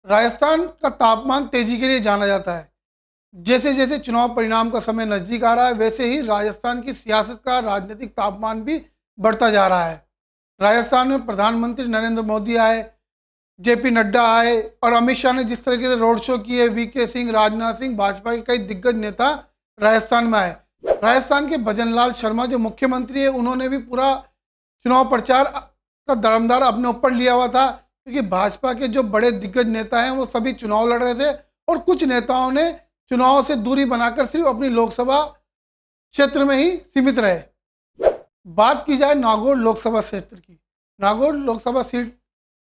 राजस्थान का तापमान तेजी के लिए जाना जाता है। जैसे जैसे चुनाव परिणाम का समय नजदीक आ रहा है, वैसे ही राजस्थान की सियासत का राजनीतिक तापमान भी बढ़ता जा रहा है। राजस्थान में प्रधानमंत्री नरेंद्र मोदी आए, जेपी नड्डा आए और अमित शाह ने जिस तरीके से रोड शो किए, वीके सिंह, राजनाथ सिंह, भाजपा के कई दिग्गज नेता राजस्थान में आए। राजस्थान के भजनलाल शर्मा जो मुख्यमंत्री है, उन्होंने भी पूरा चुनाव प्रचार का दरमदार अपने ऊपर लिया हुआ था, क्योंकि भाजपा के जो बड़े दिग्गज नेता हैं वो सभी चुनाव लड़ रहे थे और कुछ नेताओं ने चुनाव से दूरी बनाकर सिर्फ अपनी लोकसभा क्षेत्र में ही सीमित रहे। बात की जाए नागौर लोकसभा क्षेत्र की। नागौर लोकसभा सीट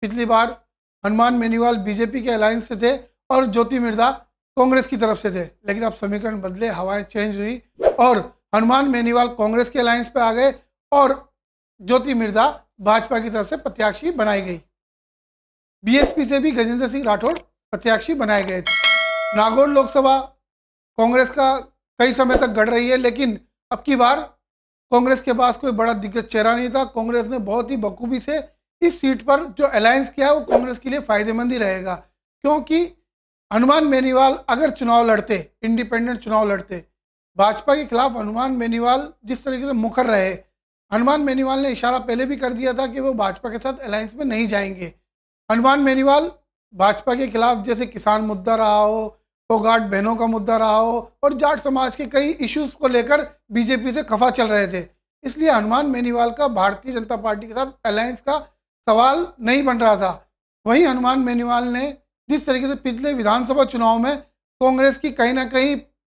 पिछली बार हनुमान बेनीवाल बीजेपी के अलायंस से थे और ज्योति मिर्धा कांग्रेस की तरफ से थे, लेकिन अब समीकरण बदले, हवाएं चेंज हुई और हनुमान बेनीवाल कांग्रेस के अलायंस पे आ गए और ज्योति मिर्धा भाजपा की तरफ से प्रत्याशी बनाई गई। बीएसपी से भी गजेंद्र सिंह राठौड़ प्रत्याशी बनाए गए थे। नागौर लोकसभा कांग्रेस का कई समय तक गढ़ रही है, लेकिन अब की बार कांग्रेस के पास कोई बड़ा दिग्गज चेहरा नहीं था। कांग्रेस ने बहुत ही बखूबी से इस सीट पर जो अलायंस किया है वो कांग्रेस के लिए फायदेमंद ही रहेगा, क्योंकि हनुमान बेनीवाल अगर चुनाव लड़ते, इंडिपेंडेंट चुनाव लड़ते, भाजपा के खिलाफ हनुमान बेनीवाल जिस तरीके से मुखर रहे, हनुमान बेनीवाल ने इशारा पहले भी कर दिया था कि वो भाजपा के साथ अलायंस में नहीं जाएंगे। हनुमान बेनीवाल भाजपा के खिलाफ जैसे किसान मुद्दा रहा हो, फोगाट बहनों का मुद्दा रहा हो और जाट समाज के कई इश्यूज को लेकर बीजेपी से खफा चल रहे थे, इसलिए हनुमान बेनीवाल का भारतीय जनता पार्टी के साथ अलायंस का सवाल नहीं बन रहा था। वहीं हनुमान बेनीवाल ने जिस तरीके से पिछले विधानसभा चुनाव में कांग्रेस की कहीं ना कहीं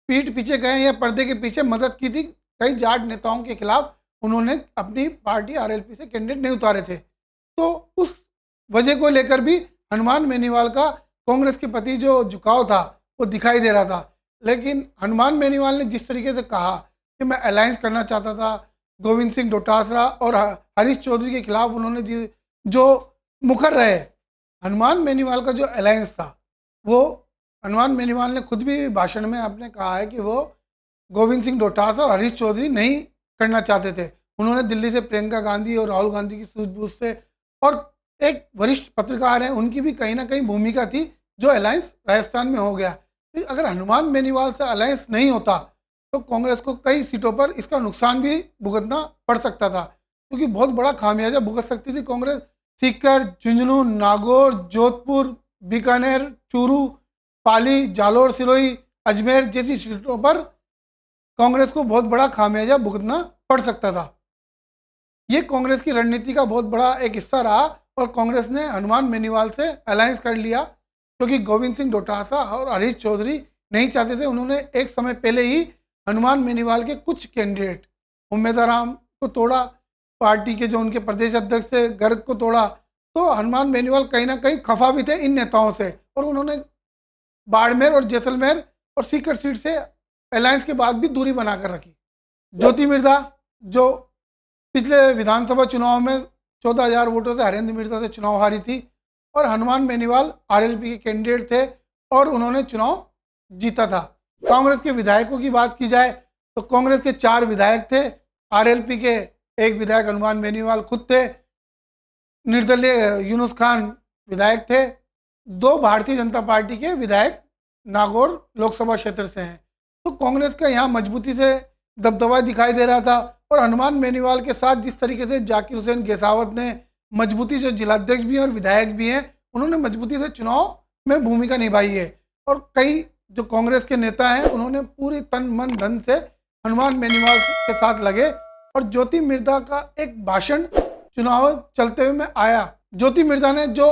पीठ पीछे गए या पर्दे के पीछे मदद की थी, कई जाट नेताओं के खिलाफ उन्होंने अपनी पार्टी आरएलपी से कैंडिडेट नहीं उतारे थे, तो उस वजह को लेकर भी हनुमान बेनीवाल का कांग्रेस के प्रति जो झुकाव था वो दिखाई दे रहा था। लेकिन हनुमान बेनीवाल ने जिस तरीके से कहा कि मैं अलायंस करना चाहता था, गोविंद सिंह डोटासरा और हरीश चौधरी के खिलाफ उन्होंने जो मुखर रहे, हनुमान बेनीवाल का जो अलायंस था वो हनुमान बेनीवाल ने खुद भी भाषण में आपने कहा है कि वो गोविंद सिंह डोटासरा और हरीश चौधरी नहीं करना चाहते थे। उन्होंने दिल्ली से प्रियंका गांधी और राहुल गांधी की सूझबूझ से और एक वरिष्ठ पत्रकार हैं उनकी भी कहीं ना कहीं भूमिका थी जो अलायंस राजस्थान में हो गया। तो अगर हनुमान बेनीवाल से अलायंस नहीं होता तो कांग्रेस को कई सीटों पर इसका नुकसान भी भुगतना पड़ सकता था, क्योंकि बहुत बड़ा खामियाजा भुगत सकती थी कांग्रेस। सीकर, झुंझुनू, नागौर, जोधपुर, बीकानेर, चूरू, पाली, जालोर, सिरोही, अजमेर जैसी सीटों पर कांग्रेस को बहुत बड़ा खामियाजा भुगतना पड़ सकता था। ये कांग्रेस की रणनीति का बहुत बड़ा एक हिस्सा रहा और कांग्रेस ने हनुमान बेनीवाल से अलायंस कर लिया, क्योंकि गोविंद सिंह डोटासरा और हरीश चौधरी नहीं चाहते थे। उन्होंने एक समय पहले ही हनुमान बेनीवाल के कुछ कैंडिडेट उम्मीदवार को तोड़ा, पार्टी के जो उनके प्रदेश अध्यक्ष थे गर्ग को तोड़ा, तो हनुमान बेनीवाल कहीं ना कहीं खफा भी थे इन नेताओं से और उन्होंने बाड़मेर और जैसलमेर और सीकर सीट से अलायंस के बाद भी दूरी बनाकर रखी। ज्योति मिर्धा जो पिछले विधानसभा चुनाव में 14,000 वोटों से हरेंद्र मिर्धा से चुनाव हारी थी और हनुमान बेनीवाल आरएलपी के कैंडिडेट थे और उन्होंने चुनाव जीता था। कांग्रेस के विधायकों की बात की जाए तो कांग्रेस के 4 विधायक थे, आरएलपी के 1 विधायक हनुमान बेनीवाल खुद थे, निर्दलीय यूनुस खान विधायक थे, 2 भारतीय जनता पार्टी के विधायक नागौर लोकसभा क्षेत्र से हैं। तो कांग्रेस का यहाँ मजबूती से दबदबा दिखाई दे रहा था और हनुमान बेनीवाल के साथ जिस तरीके से जाकिर हुसैन गेसावत ने मजबूती से, जिलाध्यक्ष भी हैं और विधायक भी हैं, उन्होंने मजबूती से चुनाव में भूमिका निभाई है और कई जो कांग्रेस के नेता हैं उन्होंने पूरी तन मन धन से हनुमान बेनीवाल के साथ लगे और ज्योति मिर्धा का एक भाषण चुनाव चलते हुए में आया। ज्योति मिर्धा ने जो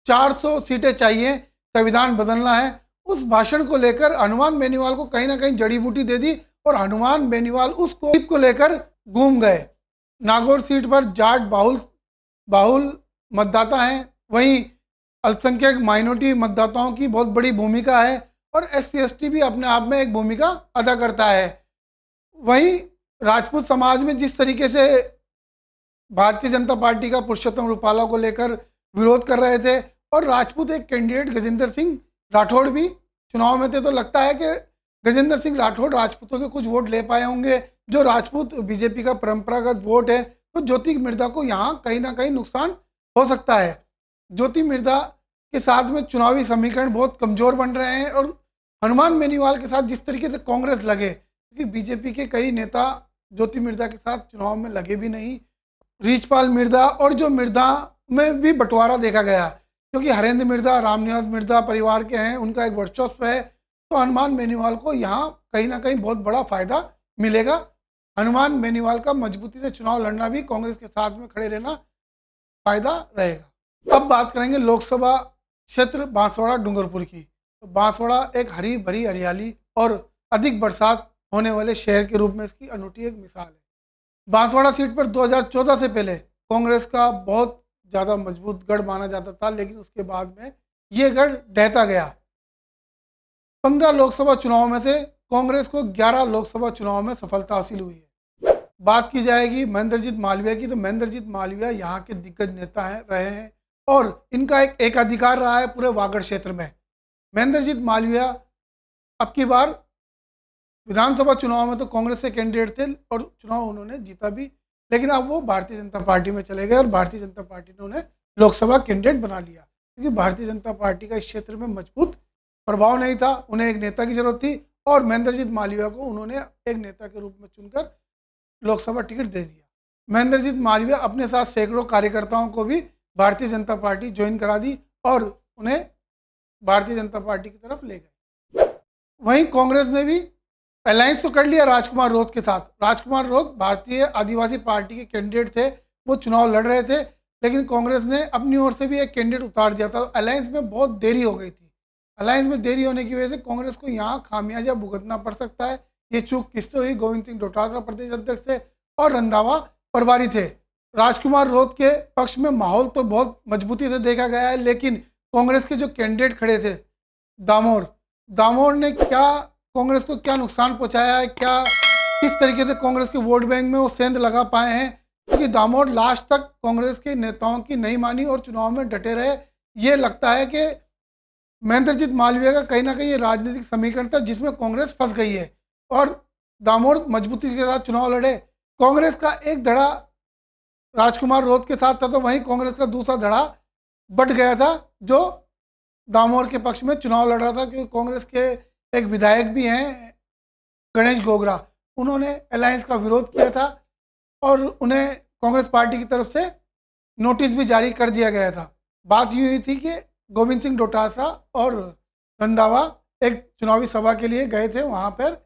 400 सीटें चाहिए, संविधान बदलना है, उस भाषण को लेकर हनुमान बेनीवाल को कहीं ना कहीं जड़ी बूटी दे दी और हनुमान बेनीवाल उस को लेकर घूम गए। नागौर सीट पर जाट बाहुल मतदाता हैं, वहीं अल्पसंख्यक माइनॉरिटी मतदाताओं की बहुत बड़ी भूमिका है और SC/ST भी अपने आप में एक भूमिका अदा करता है। वहीं राजपूत समाज में जिस तरीके से भारतीय जनता पार्टी का पुरुषोत्तम रूपाला को लेकर विरोध कर रहे थे और राजपूत एक कैंडिडेट गजेंद्र सिंह राठौड़ भी चुनाव में थे, तो लगता है कि गजेंद्र सिंह राठौड़ राजपूतों के कुछ वोट ले पाए होंगे, जो राजपूत बीजेपी का परंपरागत वोट है। तो ज्योति मिर्धा को यहाँ कहीं ना कहीं नुकसान हो सकता है। ज्योति मिर्धा के साथ में चुनावी समीकरण बहुत कमज़ोर बन रहे हैं। और हनुमान बेनीवाल के साथ जिस तरीके से कांग्रेस लगे, क्योंकि बीजेपी के कई नेता ज्योति मिर्धा के साथ चुनाव में लगे भी नहीं, रीछपाल मिर्धा और जो मिर्धा में भी बंटवारा देखा गया, क्योंकि हरेंद्र मिर्धा रामनिवास मिर्धा परिवार के हैं, उनका एक वर्चस्व है। तो हनुमान बेनीवाल को यहाँ कहीं ना कहीं बहुत बड़ा फायदा मिलेगा। हनुमान बेनीवाल का मजबूती से चुनाव लड़ना भी कांग्रेस के साथ में खड़े रहना फायदा रहेगा। अब बात करेंगे लोकसभा क्षेत्र बांसवाड़ा डूंगरपुर की। तो बांसवाड़ा एक हरी भरी हरियाली और अधिक बरसात होने वाले शहर के रूप में इसकी अनूठी एक मिसाल है। बांसवाड़ा सीट पर 2014 से पहले कांग्रेस का बहुत ज़्यादा मजबूत गढ़ माना जाता था, लेकिन उसके बाद में ये गढ़ ढहता गया। 15 लोकसभा चुनाव में से कांग्रेस को 11 लोकसभा चुनाव में सफलता हासिल हुई है। बात की जाएगी महेंद्रजीत मालवीय की, तो महेंद्रजीत मालवीय यहाँ के दिग्गज नेता रहे हैं और इनका एक एकाधिकार रहा है पूरे वागड़ क्षेत्र में। महेंद्रजीत मालवीय अब की बार विधानसभा चुनाव में तो कांग्रेस से कैंडिडेट थे और चुनाव उन्होंने जीता भी, लेकिन अब वो भारतीय जनता पार्टी में चले गए और भारतीय जनता पार्टी ने उन्हें लोकसभा कैंडिडेट बना लिया, क्योंकि भारतीय जनता पार्टी का इस क्षेत्र में मजबूत प्रभाव नहीं था। उन्हें एक नेता की जरूरत थी और महेंद्रजीत मालवीय को उन्होंने एक नेता के रूप में चुनकर लोकसभा टिकट दे दिया। महेंद्रजीत मालवीय अपने साथ सैकड़ों कार्यकर्ताओं को भी भारतीय जनता पार्टी ज्वाइन करा दी और उन्हें भारतीय जनता पार्टी की तरफ ले गए। वहीं कांग्रेस ने भी अलायंस तो कर लिया राजकुमार रोध के साथ। राजकुमार रोध भारतीय आदिवासी पार्टी के कैंडिडेट थे, वो चुनाव लड़ रहे थे, लेकिन कांग्रेस ने अपनी ओर से भी एक कैंडिडेट उतार दिया था। अलायंस में बहुत देरी हो गई थी। अलायंस में देरी होने की वजह से कांग्रेस को यहाँ खामियाजा भुगतना पड़ सकता है। ये चूक किससे हुई? गोविंद सिंह डोटासरा प्रदेश अध्यक्ष थे और रंधावा प्रभारी थे। राजकुमार रोध के पक्ष में माहौल तो बहुत मजबूती से देखा गया है, लेकिन कांग्रेस के जो कैंडिडेट खड़े थे दामोर ने क्या कांग्रेस को क्या नुकसान पहुंचाया है, क्या किस तरीके से कांग्रेस के वोट बैंक में वो सेंध लगा पाए हैं, क्योंकि दामोर लास्ट तक कांग्रेस के नेताओं की नहीं मानी और चुनाव में डटे रहे। ये लगता है कि महेंद्रजीत मालवीय का कहीं ना कहीं ये राजनीतिक समीकरण था जिसमें कांग्रेस फंस गई है और दामोर मजबूती के साथ चुनाव लड़े। कांग्रेस का एक धड़ा राजकुमार रोध के साथ था, तो वहीं कांग्रेस का दूसरा धड़ा बट गया था जो दामोर के पक्ष में चुनाव लड़ रहा था, क्योंकि कांग्रेस के एक विधायक भी हैं गणेश गोगरा, उन्होंने अलायंस का विरोध किया था और उन्हें कांग्रेस पार्टी की तरफ से नोटिस भी जारी कर दिया गया था। बात यूँ हुई थी कि गोविंद सिंह डोटासरा और रंधावा एक चुनावी सभा के लिए गए थे, वहाँ पर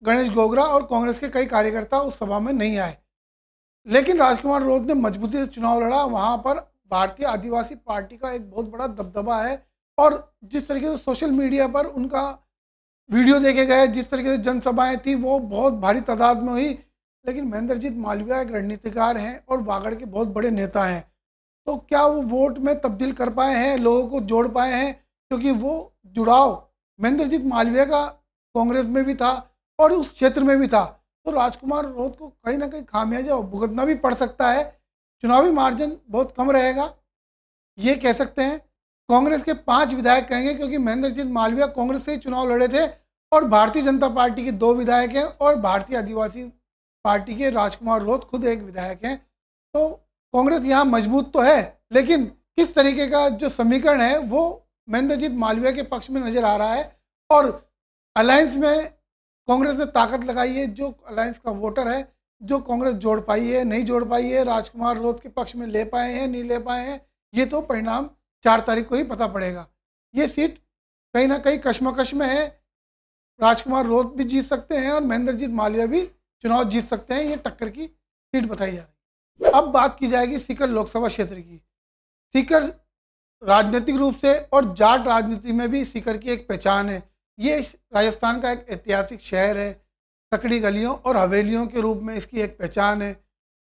गणेश गोगरा और कांग्रेस के कई कार्यकर्ता उस सभा में नहीं आए, लेकिन राजकुमार रोध ने मजबूती से चुनाव लड़ा। वहाँ पर भारतीय आदिवासी पार्टी का एक बहुत बड़ा दबदबा है और जिस तरीके से सोशल मीडिया पर उनका वीडियो देखे गए, जिस तरीके से जनसभाएं थी, वो बहुत भारी तादाद में हुई। लेकिन महेंद्रजीत मालवीय एक रणनीतिकार हैं और वागड़ के बहुत बड़े नेता हैं, तो क्या वो वोट में तब्दील कर पाए हैं, लोगों को जोड़ पाए हैं? क्योंकि वो जुड़ाव महेंद्रजीत मालवीय का कांग्रेस में भी था और उस क्षेत्र में भी था, तो राजकुमार रोध को कहीं ना कहीं खामियाजा भुगतना भी पड़ सकता है। चुनावी मार्जिन बहुत कम रहेगा, ये कह सकते हैं। कांग्रेस के 5 विधायक कहेंगे, क्योंकि महेंद्रजीत मालवीय कांग्रेस से ही चुनाव लड़े थे और भारतीय जनता पार्टी के 2 विधायक हैं और भारतीय आदिवासी पार्टी के राजकुमार रोध खुद एक विधायक हैं। तो कांग्रेस यहाँ मजबूत तो है, लेकिन किस तरीके का जो समीकरण है वो महेंद्रजीत मालवीय के पक्ष में नजर आ रहा है और अलायंस में कांग्रेस ने ताकत लगाई है। जो अलायंस का वोटर है, जो कांग्रेस जोड़ पाई है, नहीं जोड़ पाई है, राजकुमार रोध के पक्ष में ले पाए हैं, नहीं ले पाए हैं, ये तो परिणाम 4 तारीख को ही पता पड़ेगा। ये सीट कहीं ना कहीं कश्मकश में है। राजकुमार रोध भी जीत सकते हैं और महेंद्रजीत मालवीय भी चुनाव जीत सकते हैं। ये टक्कर की सीट बताई जा रही है। अब बात की जाएगी सीकर लोकसभा क्षेत्र की। सीकर राजनीतिक रूप से और जाट राजनीति में भी सीकर की एक पहचान है। ये राजस्थान का एक ऐतिहासिक शहर है। सकड़ी गलियों और हवेलियों के रूप में इसकी एक पहचान है।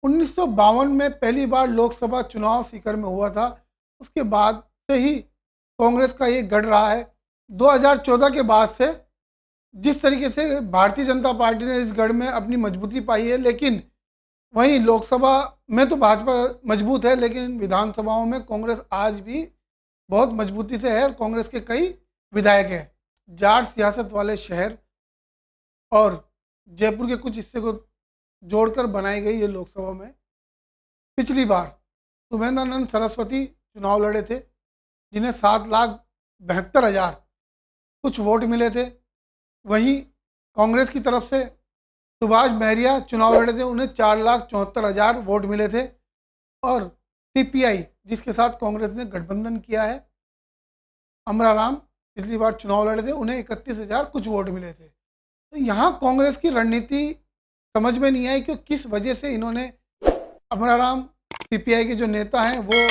1952 में पहली बार लोकसभा चुनाव सीकर में हुआ था। उसके बाद से ही कांग्रेस का ये गढ़ रहा है। 2014 के बाद से जिस तरीके से भारतीय जनता पार्टी ने इस गढ़ में अपनी मजबूती पाई है, लेकिन वहीं लोकसभा में तो भाजपा मजबूत है, लेकिन विधानसभाओं में कांग्रेस आज भी बहुत मजबूती से है और कांग्रेस के कई विधायक हैं। जाट सियासत वाले शहर और जयपुर के कुछ हिस्से को जोड़कर बनाई गई ये लोकसभा में पिछली बार सुमेधानंद सरस्वती चुनाव लड़े थे जिन्हें 7,72,000 कुछ वोट मिले थे। वहीं कांग्रेस की तरफ से सुभाष महरिया चुनाव लड़े थे, उन्हें 4,74,000 वोट मिले थे। और सीपीआई, जिसके साथ कांग्रेस ने गठबंधन किया है, अमरा राम पिछली बार चुनाव लड़े थे, उन्हें 31,000 कुछ वोट मिले थे। तो यहाँ कांग्रेस की रणनीति समझ में नहीं आई कि किस वजह से इन्होंने अमरा राम, सीपीआई के जो नेता हैं वो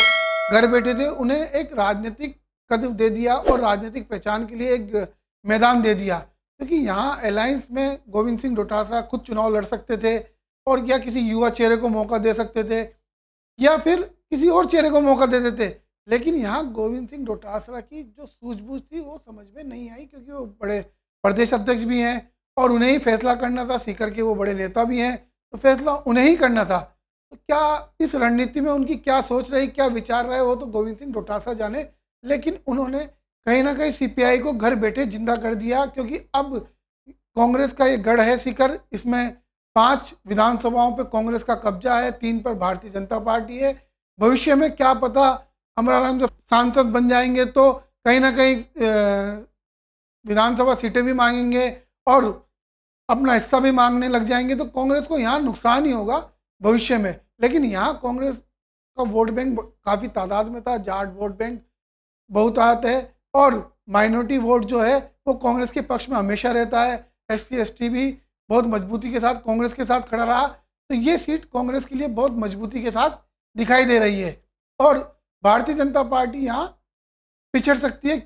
घर बैठे थे, उन्हें एक राजनीतिक कदम दे दिया और राजनीतिक पहचान के लिए एक मैदान दे दिया। क्योंकि यहाँ अलायंस में गोविंद सिंह डोटासरा खुद चुनाव लड़ सकते थे और या किसी युवा चेहरे को मौका दे सकते थे या फिर किसी और चेहरे को मौका दे देते। लेकिन यहाँ गोविंद सिंह डोटासरा की जो सूझबूझ थी वो समझ में नहीं आई, क्योंकि वो बड़े प्रदेश अध्यक्ष भी हैं और उन्हें ही फैसला करना था, सीकर के वो बड़े नेता भी हैं, तो फैसला उन्हें ही करना था। तो क्या इस रणनीति में उनकी क्या सोच रही, क्या विचार रहे, वो तो गोविंद सिंह डोटासरा जाने। लेकिन उन्होंने कहीं ना कहीं सीपीआई को घर बैठे जिंदा कर दिया, क्योंकि अब कांग्रेस का ये गढ़ है सीकर, इसमें 5 विधानसभाओं पे कांग्रेस का कब्जा है, 3 पर भारतीय जनता पार्टी है। भविष्य में क्या पता अमरा राम जब सांसद बन जाएंगे तो कहीं ना कहीं विधानसभा सीटें भी मांगेंगे और अपना हिस्सा भी मांगने लग जाएंगे, तो कांग्रेस को यहाँ नुकसान ही होगा भविष्य में। लेकिन यहाँ कांग्रेस का वोट बैंक काफ़ी तादाद में था, जाट वोट बैंक बहुत आता है और माइनॉरिटी वोट जो है वो कांग्रेस के पक्ष में हमेशा रहता है। एससी एसटी भी बहुत मजबूती के साथ कांग्रेस के साथ खड़ा रहा, तो ये सीट कांग्रेस के लिए बहुत मजबूती के साथ दिखाई दे रही है और भारतीय जनता पार्टी यहाँ पिछड़ सकती है।